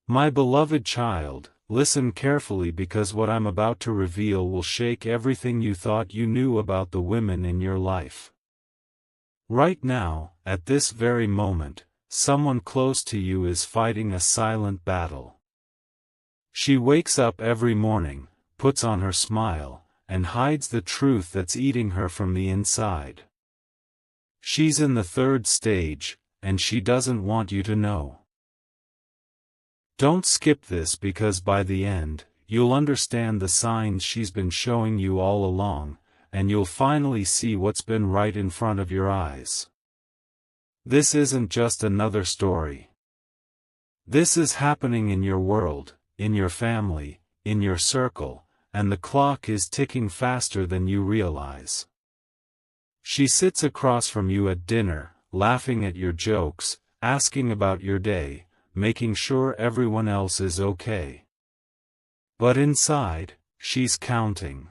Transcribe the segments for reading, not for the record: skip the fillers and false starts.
My beloved child, listen carefully because what I'm about to reveal will shake everything you thought you knew about the women in your life. Right now, at this very moment, someone close to you is fighting a silent battle. She wakes up every morning, puts on her smile, and hides the truth that's eating her from the inside. She's in the third stage, and she doesn't want you to know. Don't skip this because by the end, you'll understand the signs she's been showing you all along, and you'll finally see what's been right in front of your eyes. This isn't just another story. This is happening in your world, in your family, in your circle, and the clock is ticking faster than you realize. She sits across from you at dinner, laughing at your jokes, asking about your day, making sure everyone else is okay. But inside, she's counting.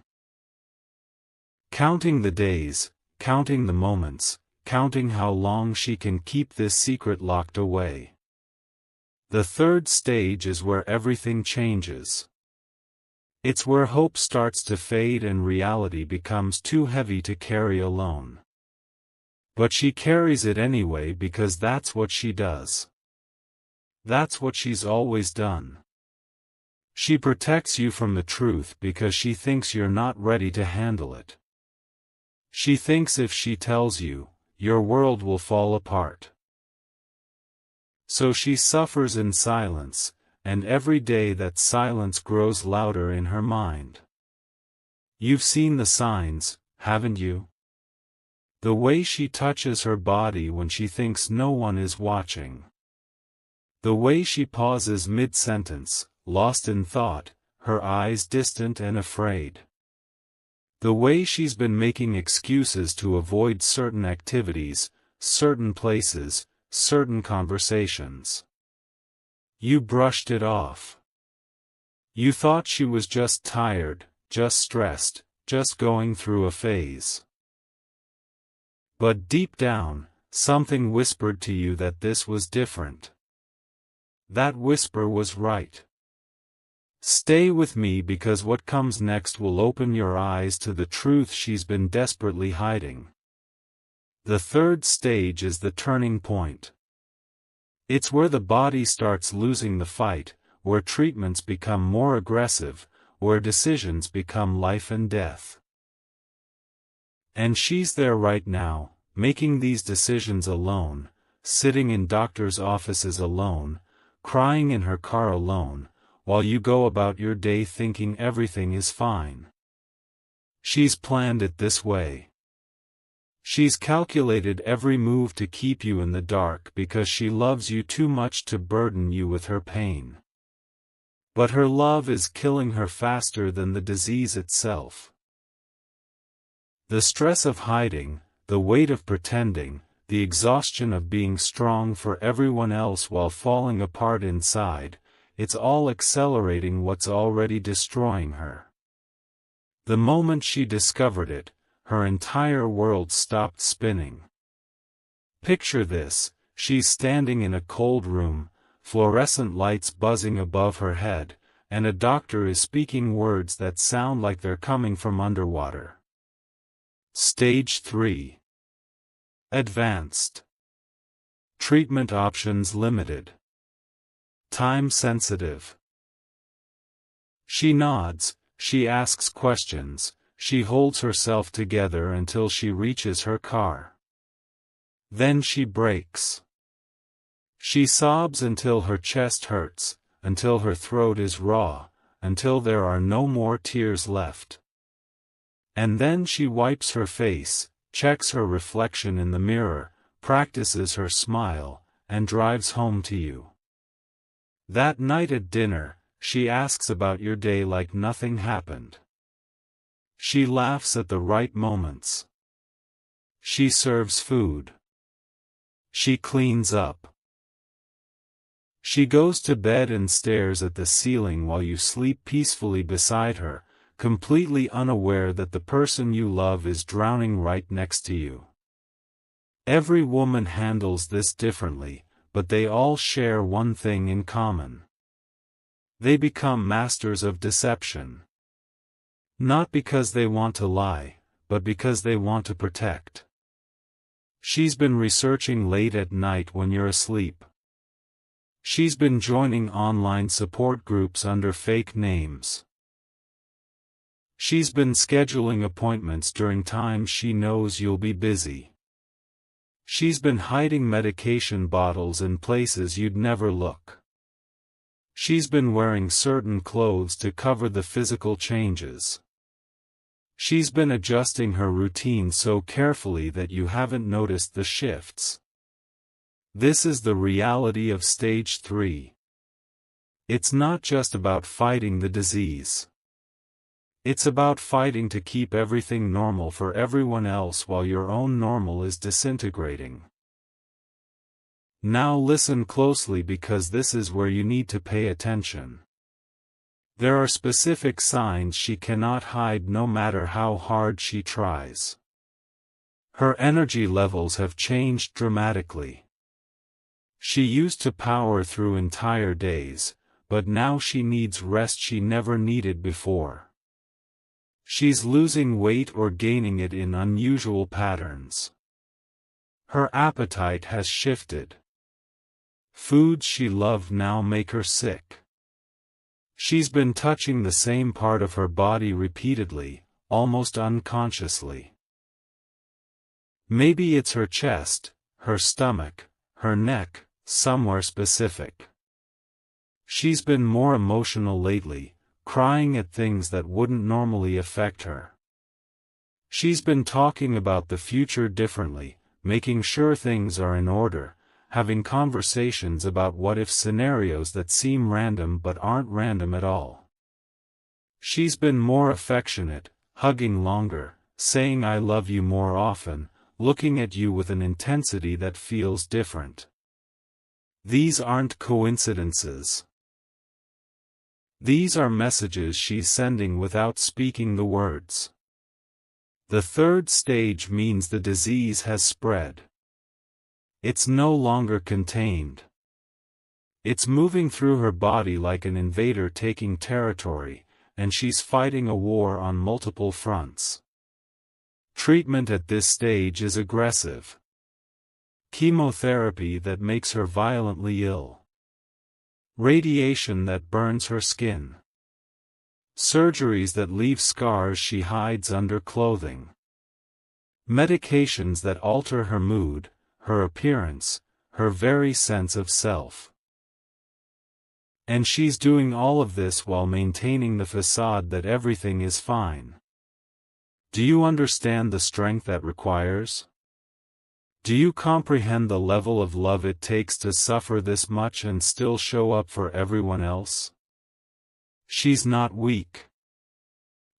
Counting the days, counting the moments, counting how long she can keep this secret locked away. The third stage is where everything changes. It's where hope starts to fade and reality becomes too heavy to carry alone. But she carries it anyway because that's what she does. That's what she's always done. She protects you from the truth because she thinks you're not ready to handle it. She thinks if she tells you, your world will fall apart. So she suffers in silence, and every day that silence grows louder in her mind. You've seen the signs, haven't you? The way she touches her body when she thinks no one is watching. The way she pauses mid-sentence, lost in thought, her eyes distant and afraid. The way she's been making excuses to avoid certain activities, certain places, certain conversations. You brushed it off. You thought she was just tired, just stressed, just going through a phase. But deep down, something whispered to you that this was different. That whisper was right. Stay with me because what comes next will open your eyes to the truth she's been desperately hiding. The third stage is the turning point. It's where the body starts losing the fight, where treatments become more aggressive, where decisions become life and death. And she's there right now, making these decisions alone, sitting in doctors' offices alone, crying in her car alone, while you go about your day thinking everything is fine. She's planned it this way. She's calculated every move to keep you in the dark because she loves you too much to burden you with her pain. But her love is killing her faster than the disease itself. The stress of hiding, the weight of pretending, the exhaustion of being strong for everyone else while falling apart inside, it's all accelerating what's already destroying her. The moment she discovered it, her entire world stopped spinning. Picture this, she's standing in a cold room, fluorescent lights buzzing above her head, and a doctor is speaking words that sound like they're coming from underwater. Stage 3. Advanced. Treatment options limited. Time sensitive. She nods, she asks questions, she holds herself together until she reaches her car. Then she breaks. She sobs until her chest hurts, until her throat is raw, until there are no more tears left. And then she wipes her face, checks her reflection in the mirror, practices her smile, and drives home to you. That night at dinner, she asks about your day like nothing happened. She laughs at the right moments. She serves food. She cleans up. She goes to bed and stares at the ceiling while you sleep peacefully beside her, completely unaware that the person you love is drowning right next to you. Every woman handles this differently, but they all share one thing in common. They become masters of deception. Not because they want to lie, but because they want to protect. She's been researching late at night when you're asleep. She's been joining online support groups under fake names. She's been scheduling appointments during times she knows you'll be busy. She's been hiding medication bottles in places you'd never look. She's been wearing certain clothes to cover the physical changes. She's been adjusting her routine so carefully that you haven't noticed the shifts. This is the reality of stage 3. It's not just about fighting the disease. It's about fighting to keep everything normal for everyone else while your own normal is disintegrating. Now listen closely because this is where you need to pay attention. There are specific signs she cannot hide no matter how hard she tries. Her energy levels have changed dramatically. She used to power through entire days, but now she needs rest she never needed before. She's losing weight or gaining it in unusual patterns. Her appetite has shifted. Foods she loved now make her sick. She's been touching the same part of her body repeatedly, almost unconsciously. Maybe it's her chest, her stomach, her neck, somewhere specific. She's been more emotional lately, crying at things that wouldn't normally affect her. She's been talking about the future differently, making sure things are in order, having conversations about what-if scenarios that seem random but aren't random at all. She's been more affectionate, hugging longer, saying I love you more often, looking at you with an intensity that feels different. These aren't coincidences. These are messages she's sending without speaking the words. The third stage means the disease has spread. It's no longer contained. It's moving through her body like an invader taking territory, and she's fighting a war on multiple fronts. Treatment at this stage is aggressive. Chemotherapy that makes her violently ill. Radiation that burns her skin. Surgeries that leave scars she hides under clothing. Medications that alter her mood, her appearance, her very sense of self. And she's doing all of this while maintaining the facade that everything is fine. Do you understand the strength that requires? Do you comprehend the level of love it takes to suffer this much and still show up for everyone else? She's not weak.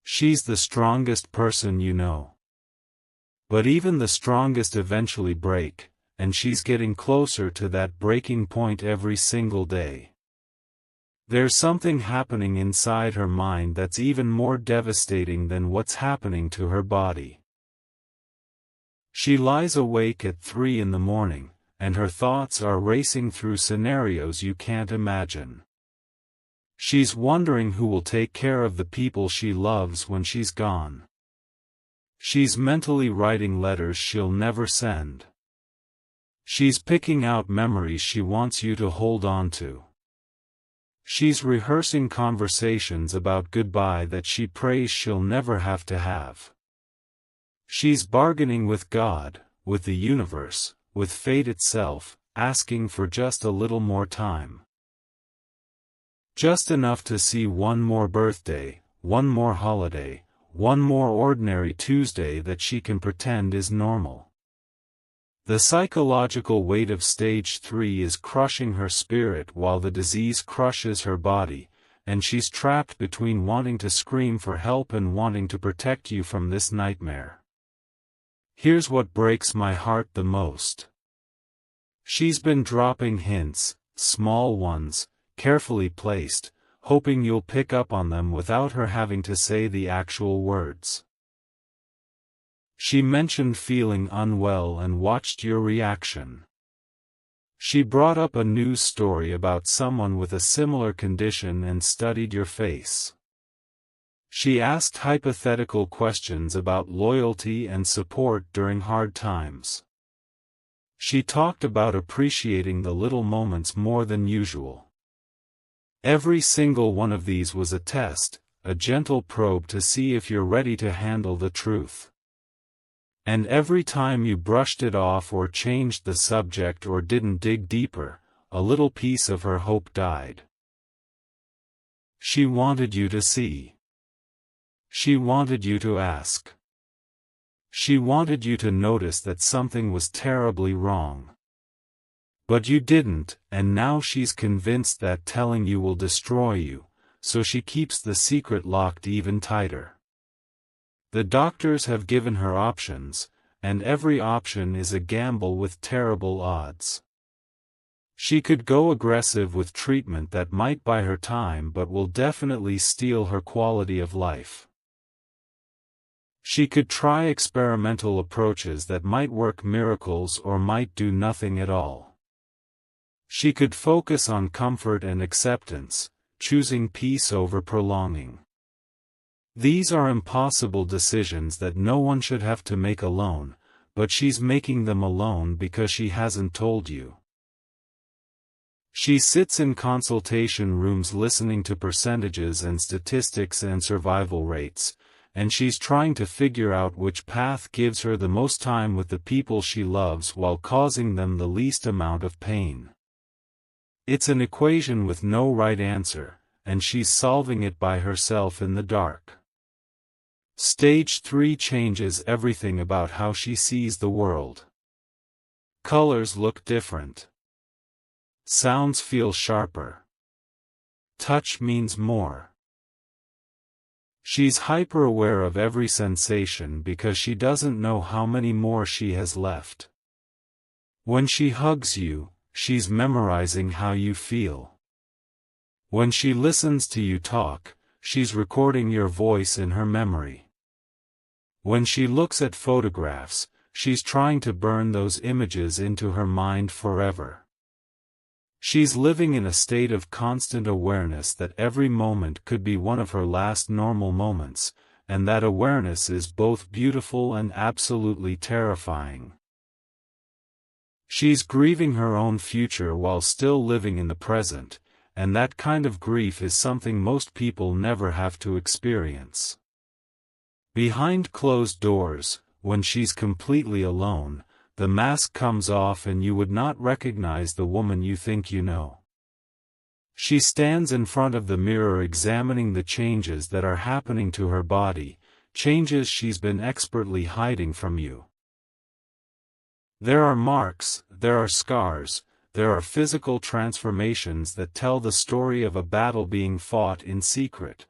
She's the strongest person you know. But even the strongest eventually break, and she's getting closer to that breaking point every single day. There's something happening inside her mind that's even more devastating than what's happening to her body. She lies awake at 3 in the morning, and her thoughts are racing through scenarios you can't imagine. She's wondering who will take care of the people she loves when she's gone. She's mentally writing letters she'll never send. She's picking out memories she wants you to hold on to. She's rehearsing conversations about goodbye that she prays she'll never have to have. She's bargaining with God, with the universe, with fate itself, asking for just a little more time. Just enough to see one more birthday, one more holiday, one more ordinary Tuesday that she can pretend is normal. The psychological weight of stage 3 is crushing her spirit while the disease crushes her body, and she's trapped between wanting to scream for help and wanting to protect you from this nightmare. Here's what breaks my heart the most. She's been dropping hints, small ones, carefully placed, hoping you'll pick up on them without her having to say the actual words. She mentioned feeling unwell and watched your reaction. She brought up a news story about someone with a similar condition and studied your face. She asked hypothetical questions about loyalty and support during hard times. She talked about appreciating the little moments more than usual. Every single one of these was a test, a gentle probe to see if you're ready to handle the truth. And every time you brushed it off or changed the subject or didn't dig deeper, a little piece of her hope died. She wanted you to see. She wanted you to ask. She wanted you to notice that something was terribly wrong. But you didn't, and now she's convinced that telling you will destroy you, so she keeps the secret locked even tighter. The doctors have given her options, and every option is a gamble with terrible odds. She could go aggressive with treatment that might buy her time but will definitely steal her quality of life. She could try experimental approaches that might work miracles or might do nothing at all. She could focus on comfort and acceptance, choosing peace over prolonging. These are impossible decisions that no one should have to make alone, but she's making them alone because she hasn't told you. She sits in consultation rooms listening to percentages and statistics and survival rates, and she's trying to figure out which path gives her the most time with the people she loves while causing them the least amount of pain. It's an equation with no right answer, and she's solving it by herself in the dark. Stage 3 changes everything about how she sees the world. Colors look different. Sounds feel sharper. Touch means more. She's hyper-aware of every sensation because she doesn't know how many more she has left. When she hugs you, she's memorizing how you feel. When she listens to you talk, she's recording your voice in her memory. When she looks at photographs, she's trying to burn those images into her mind forever. She's living in a state of constant awareness that every moment could be one of her last normal moments, and that awareness is both beautiful and absolutely terrifying. She's grieving her own future while still living in the present, and that kind of grief is something most people never have to experience. Behind closed doors, when she's completely alone, the mask comes off and you would not recognize the woman you think you know. She stands in front of the mirror examining the changes that are happening to her body, changes she's been expertly hiding from you. There are marks, there are scars, there are physical transformations that tell the story of a battle being fought in secret.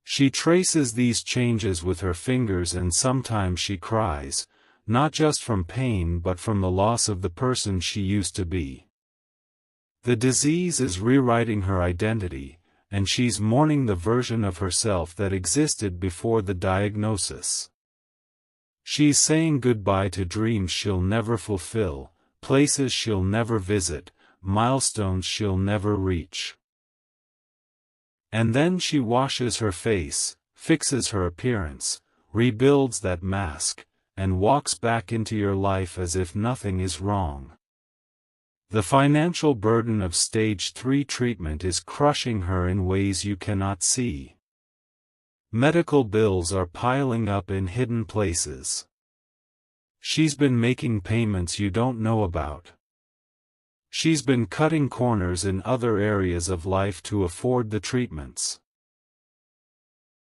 She traces these changes with her fingers and sometimes she cries, not just from pain but from the loss of the person she used to be. The disease is rewriting her identity, and she's mourning the version of herself that existed before the diagnosis. She's saying goodbye to dreams she'll never fulfill, places she'll never visit, milestones she'll never reach. And then she washes her face, fixes her appearance, rebuilds that mask, and walks back into your life as if nothing is wrong. The financial burden of stage 3 treatment is crushing her in ways you cannot see. Medical bills are piling up in hidden places. She's been making payments you don't know about. She's been cutting corners in other areas of life to afford the treatments.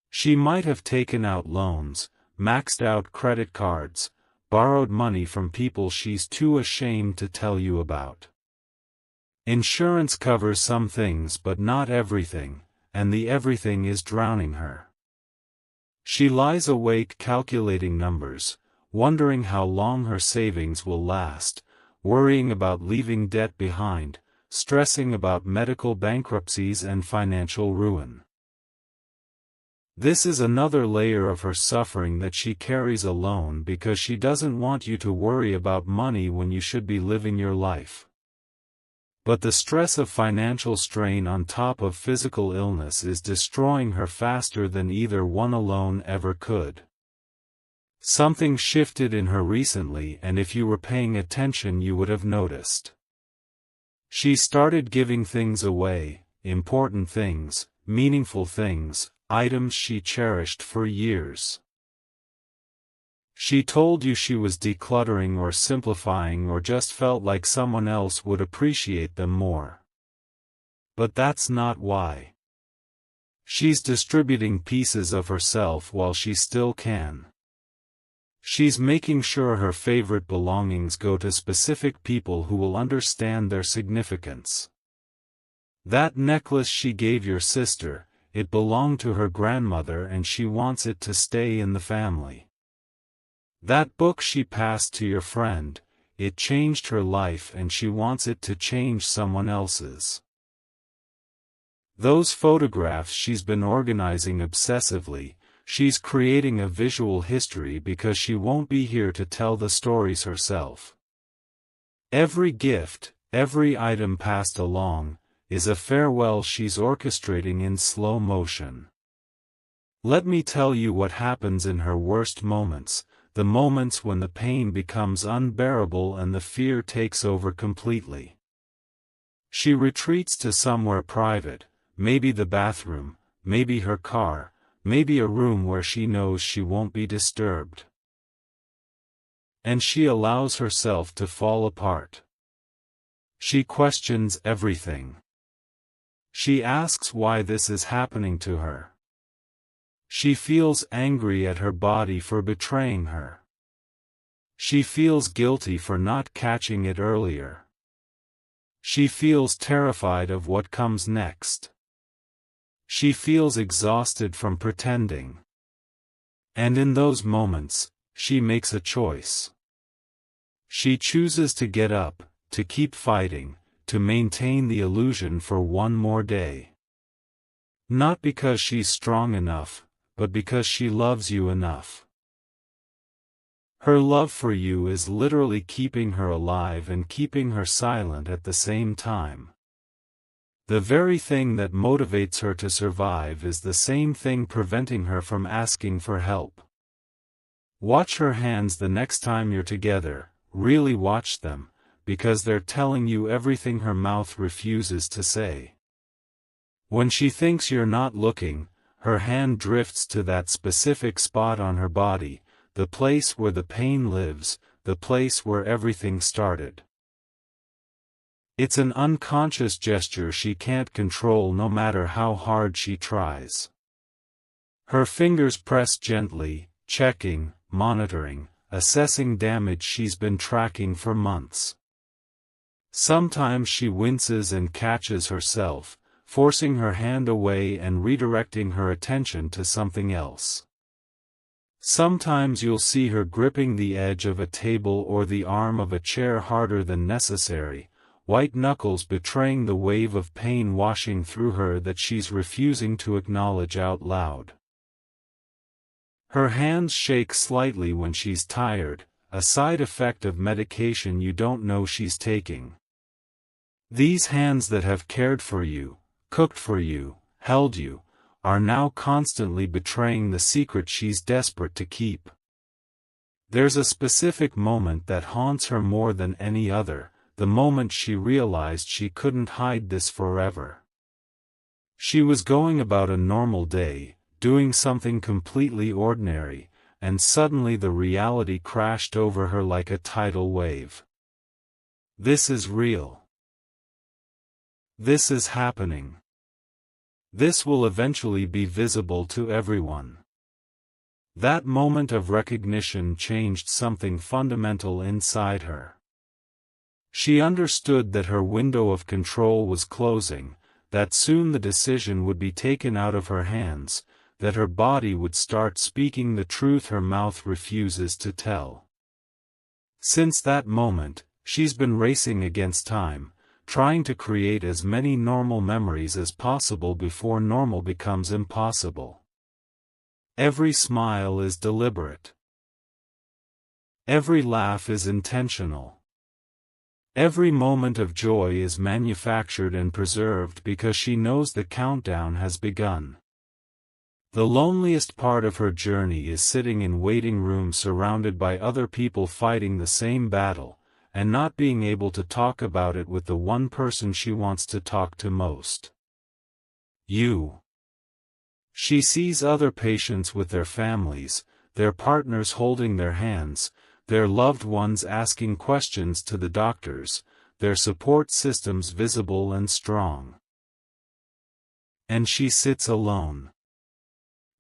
She might have taken out loans, maxed out credit cards, borrowed money from people she's too ashamed to tell you about. Insurance covers some things but not everything, and the everything is drowning her. She lies awake calculating numbers, wondering how long her savings will last, worrying about leaving debt behind, stressing about medical bankruptcies and financial ruin. This is another layer of her suffering that she carries alone because she doesn't want you to worry about money when you should be living your life. But the stress of financial strain on top of physical illness is destroying her faster than either one alone ever could. Something shifted in her recently, and if you were paying attention you would have noticed. She started giving things away, important things, meaningful things, items she cherished for years. She told you she was decluttering or simplifying or just felt like someone else would appreciate them more. But that's not why. She's distributing pieces of herself while she still can. She's making sure her favorite belongings go to specific people who will understand their significance. That necklace she gave your sister, it belonged to her grandmother and she wants it to stay in the family. That book she passed to your friend, it changed her life and she wants it to change someone else's. Those photographs she's been organizing obsessively, she's creating a visual history because she won't be here to tell the stories herself. Every gift, every item passed along, is a farewell she's orchestrating in slow motion. Let me tell you what happens in her worst moments, the moments when the pain becomes unbearable and the fear takes over completely. She retreats to somewhere private, maybe the bathroom, maybe her car, maybe a room where she knows she won't be disturbed. And she allows herself to fall apart. She questions everything. She asks why this is happening to her. She feels angry at her body for betraying her. She feels guilty for not catching it earlier. She feels terrified of what comes next. She feels exhausted from pretending. And in those moments, she makes a choice. She chooses to get up, to keep fighting, to maintain the illusion for one more day. Not because she's strong enough, but because she loves you enough. Her love for you is literally keeping her alive and keeping her silent at the same time. The very thing that motivates her to survive is the same thing preventing her from asking for help. Watch her hands the next time you're together, really watch them, because they're telling you everything her mouth refuses to say. When she thinks you're not looking, her hand drifts to that specific spot on her body, the place where the pain lives, the place where everything started. It's an unconscious gesture she can't control no matter how hard she tries. Her fingers press gently, checking, monitoring, assessing damage she's been tracking for months. Sometimes she winces and catches herself, forcing her hand away and redirecting her attention to something else. Sometimes you'll see her gripping the edge of a table or the arm of a chair harder than necessary, white knuckles betraying the wave of pain washing through her that she's refusing to acknowledge out loud. Her hands shake slightly when she's tired, a side effect of medication you don't know she's taking. These hands that have cared for you, cooked for you, held you, are now constantly betraying the secret she's desperate to keep. There's a specific moment that haunts her more than any other, the moment she realized she couldn't hide this forever. She was going about a normal day, doing something completely ordinary, and suddenly the reality crashed over her like a tidal wave. This is real. This is happening. This will eventually be visible to everyone. That moment of recognition changed something fundamental inside her. She understood that her window of control was closing, that soon the decision would be taken out of her hands, that her body would start speaking the truth her mouth refuses to tell. Since that moment, she's been racing against time, trying to create as many normal memories as possible before normal becomes impossible. Every smile is deliberate. Every laugh is intentional. Every moment of joy is manufactured and preserved because she knows the countdown has begun. The loneliest part of her journey is sitting in waiting rooms surrounded by other people fighting the same battle, and not being able to talk about it with the one person she wants to talk to most. You. She sees other patients with their families, their partners holding their hands, their loved ones asking questions to the doctors, their support systems visible and strong. And she sits alone.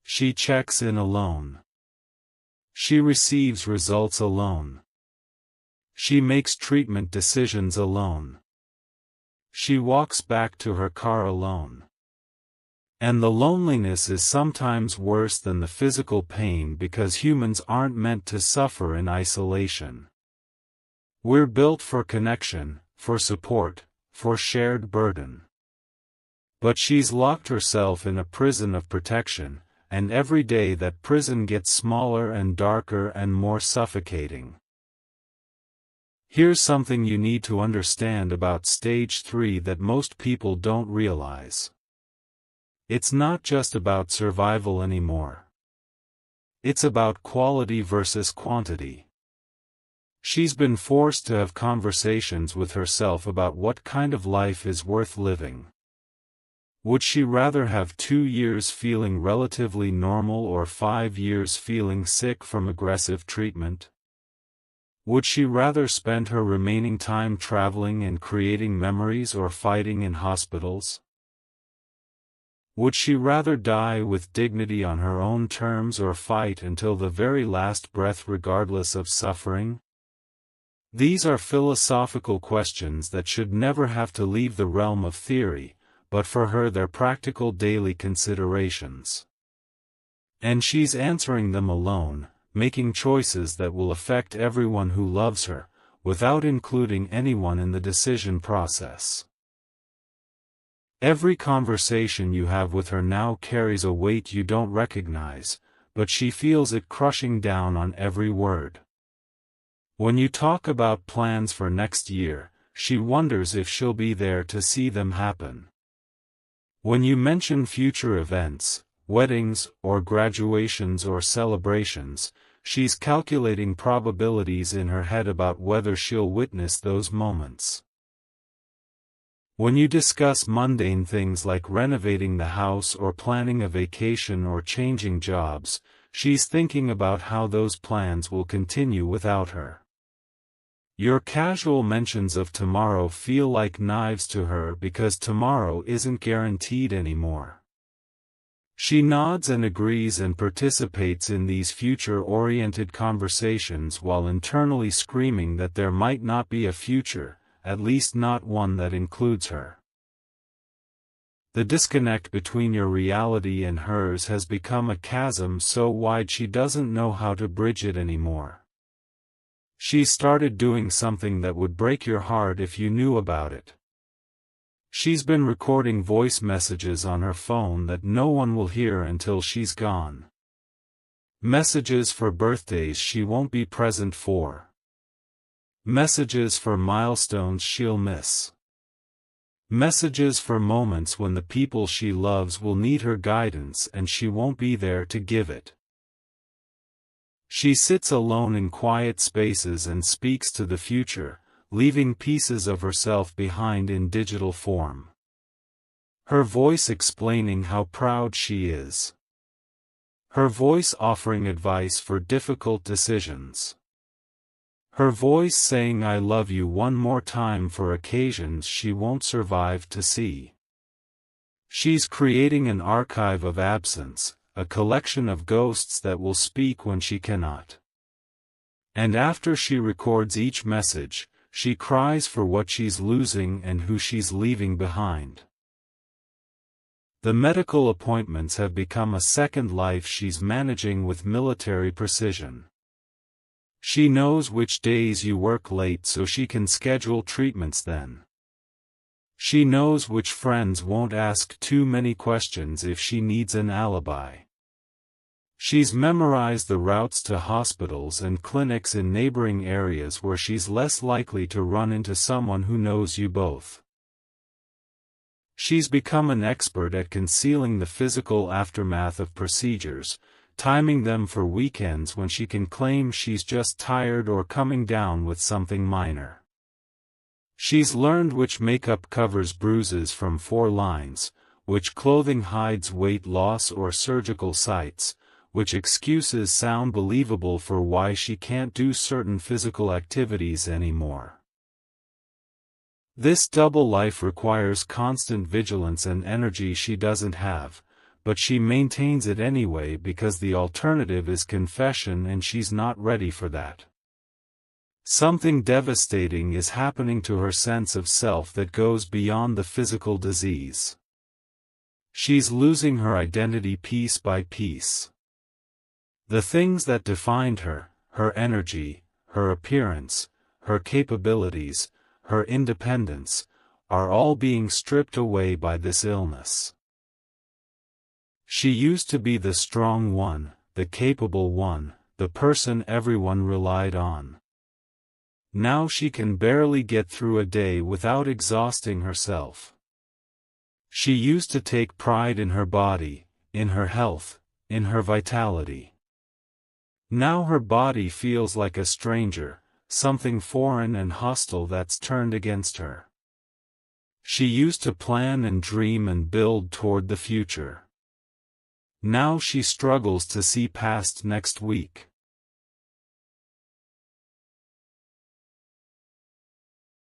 She checks in alone. She receives results alone. She makes treatment decisions alone. She walks back to her car alone. And the loneliness is sometimes worse than the physical pain because humans aren't meant to suffer in isolation. We're built for connection, for support, for shared burden. But she's locked herself in a prison of protection, and every day that prison gets smaller and darker and more suffocating. Here's something you need to understand about stage 3 that most people don't realize. It's not just about survival anymore. It's about quality versus quantity. She's been forced to have conversations with herself about what kind of life is worth living. Would she rather have 2 years feeling relatively normal or 5 years feeling sick from aggressive treatment? Would she rather spend her remaining time traveling and creating memories or fighting in hospitals? Would she rather die with dignity on her own terms or fight until the very last breath regardless of suffering? These are philosophical questions that should never have to leave the realm of theory, but for her they're practical daily considerations. And she's answering them alone, making choices that will affect everyone who loves her, without including anyone in the decision process. Every conversation you have with her now carries a weight you don't recognize, but she feels it crushing down on every word. When you talk about plans for next year, she wonders if she'll be there to see them happen. When you mention future events, weddings, or graduations or celebrations, she's calculating probabilities in her head about whether she'll witness those moments. When you discuss mundane things like renovating the house or planning a vacation or changing jobs, she's thinking about how those plans will continue without her. Your casual mentions of tomorrow feel like knives to her because tomorrow isn't guaranteed anymore. She nods and agrees and participates in these future-oriented conversations while internally screaming that there might not be a future, at least not one that includes her. The disconnect between your reality and hers has become a chasm so wide she doesn't know how to bridge it anymore. She started doing something that would break your heart if you knew about it. She's been recording voice messages on her phone that no one will hear until she's gone. Messages for birthdays she won't be present for. Messages for milestones she'll miss. Messages for moments when the people she loves will need her guidance and she won't be there to give it. She sits alone in quiet spaces and speaks to the future, leaving pieces of herself behind in digital form. Her voice explaining how proud she is. Her voice offering advice for difficult decisions. Her voice saying I love you one more time for occasions she won't survive to see. She's creating an archive of absence, a collection of ghosts that will speak when she cannot. And after she records each message, she cries for what she's losing and who she's leaving behind. The medical appointments have become a second life she's managing with military precision. She knows which days you work late so she can schedule treatments then. She knows which friends won't ask too many questions if she needs an alibi. She's memorized the routes to hospitals and clinics in neighboring areas where she's less likely to run into someone who knows you both. She's become an expert at concealing the physical aftermath of procedures, timing them for weekends when she can claim she's just tired or coming down with something minor. She's learned which makeup covers bruises from 4 lines, which clothing hides weight loss or surgical sites, which excuses sound believable for why she can't do certain physical activities anymore. This double life requires constant vigilance and energy she doesn't have, but she maintains it anyway because the alternative is confession and she's not ready for that. Something devastating is happening to her sense of self that goes beyond the physical disease. She's losing her identity piece by piece. The things that defined her, her energy, her appearance, her capabilities, her independence, are all being stripped away by this illness. She used to be the strong one, the capable one, the person everyone relied on. Now she can barely get through a day without exhausting herself. She used to take pride in her body, in her health, in her vitality. Now her body feels like a stranger, something foreign and hostile that's turned against her. She used to plan and dream and build toward the future. Now she struggles to see past next week.